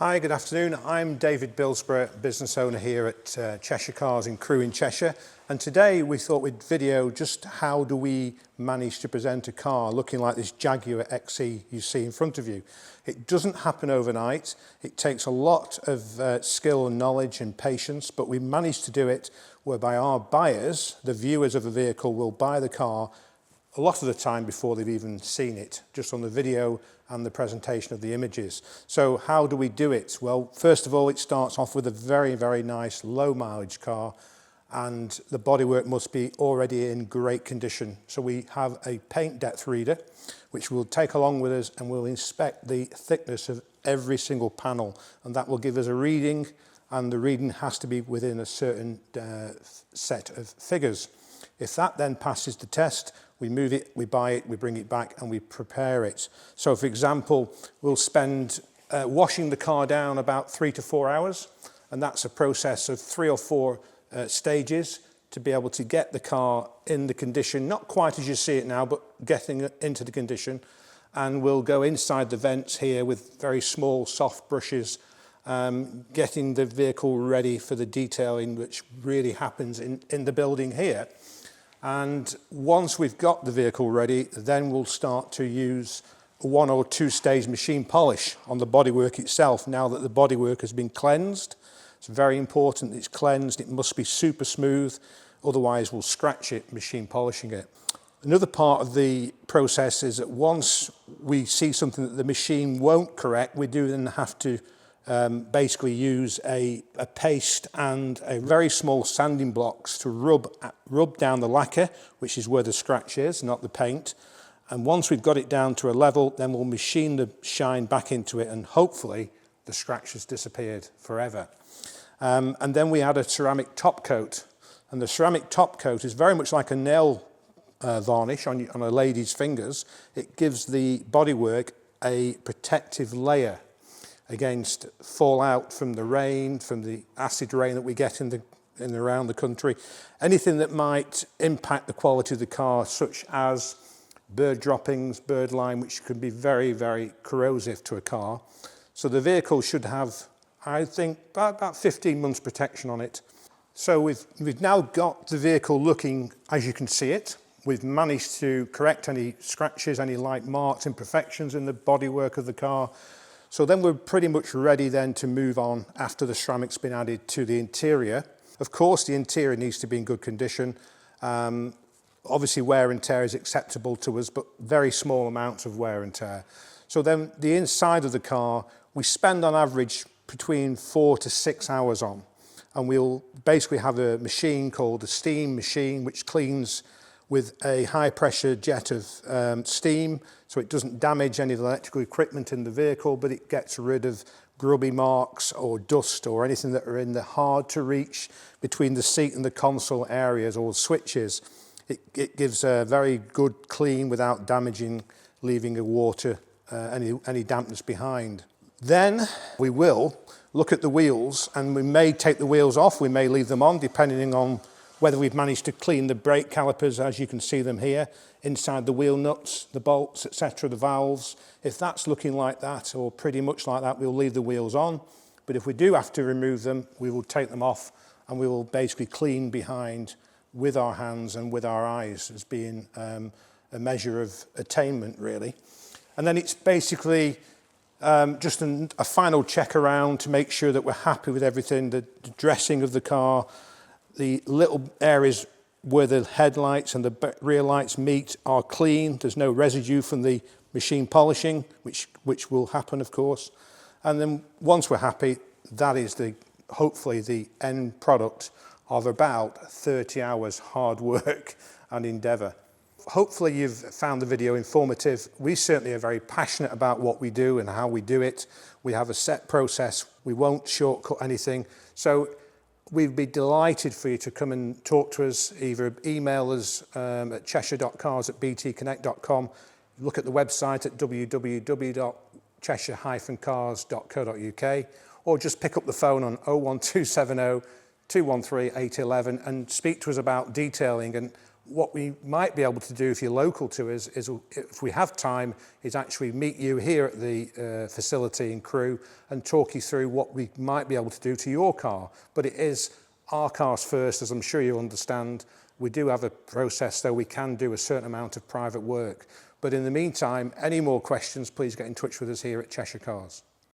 Hi, good afternoon. I'm David Bilsborough, business owner here at Cheshire Cars in Crewe in Cheshire. And today we thought we'd video just how do we manage to present a car looking like this Jaguar XE you see in front of you. It doesn't happen overnight. It takes a lot of skill and knowledge and patience, but we managed to do it whereby our buyers, the viewers of the vehicle, will buy the car a lot of the time before they've even seen it, just on the video and the presentation of the images. So how do we do it? Well, first of all, it starts off with a very, very nice low mileage car, and the bodywork must be already in great condition. So we have a paint depth reader, which we'll take along with us, and we'll inspect the thickness of every single panel, and that will give us a reading, and the reading has to be within a certain set of figures. If that then passes the test, we move it, we buy it, we bring it back and we prepare it. So for example, we'll spend washing the car down about 3 to 4 hours, and that's a process of 3 or 4 stages to be able to get the car in the condition, not quite as you see it now, but getting it into the condition. And we'll go inside the vents here with very small soft brushes, getting the vehicle ready for the detailing which really happens in the building here. And once we've got the vehicle ready, then we'll start to use a 1 or 2 stage machine polish on the bodywork itself. Now that the bodywork has been cleansed, it's very important that it's cleansed. It must be super smooth, otherwise we'll scratch it machine polishing it. Another part of the process is that once we see something that the machine won't correct, we do then have to basically use a paste and a very small sanding blocks to rub down the lacquer, which is where the scratch is, not the paint. And once we've got it down to a level, then we'll machine the shine back into it, and hopefully the scratch has disappeared forever. And then we add a ceramic top coat, and the ceramic top coat is very much like a nail varnish on a lady's fingers. It gives the bodywork a protective layer against fallout from the rain, from the acid rain that we get in and around the country. Anything that might impact the quality of the car, such as bird droppings, bird lime, which can be very, very corrosive to a car. So the vehicle should have, I think, about 15 months protection on it. So we've now got the vehicle looking as you can see it. We've managed to correct any scratches, any light marks, imperfections in the bodywork of the car. So then we're pretty much ready then to move on after the ceramic's been added to the interior. Of course, the interior needs to be in good condition. Obviously, wear and tear is acceptable to us, but very small amounts of wear and tear. So then the inside of the car, we spend on average between 4 to 6 hours on. And we'll basically have a machine called a steam machine, which cleans with a high pressure jet of steam, so it doesn't damage any of the electrical equipment in the vehicle, but it gets rid of grubby marks or dust or anything that are in the hard to reach between the seat and the console areas or switches. It gives a very good clean without damaging, leaving a water, any dampness behind. Then we will look at the wheels, and we may take the wheels off, we may leave them on, depending on whether we've managed to clean the brake calipers, as you can see them here, inside the wheel nuts, the bolts, etc., the valves. If that's looking like that, or pretty much like that, we'll leave the wheels on. But if we do have to remove them, we will take them off, and we will basically clean behind with our hands and with our eyes, as being a measure of attainment, really. And then it's basically just a final check around to make sure that we're happy with everything, the dressing of the car, the little areas where the headlights and the rear lights meet are clean. There's no residue from the machine polishing, which will happen, of course. And then once we're happy, that is hopefully the end product of about 30 hours hard work and endeavour. Hopefully you've found the video informative. We certainly are very passionate about what we do and how we do it. We have a set process. We won't shortcut anything. So we'd be delighted for you to come and talk to us, either email us at cheshire.cars@btconnect.com, look at the website at www.cheshire-cars.co.uk, or just pick up the phone on 01270 213 811 and speak to us about detailing and what we might be able to do if you're local to us is, if we have time, is actually meet you here at the facility in Crewe and talk you through what we might be able to do to your car. But it is our cars first, as I'm sure you understand. We do have a process, though we can do a certain amount of private work. But in the meantime, any more questions, please get in touch with us here at Cheshire Cars.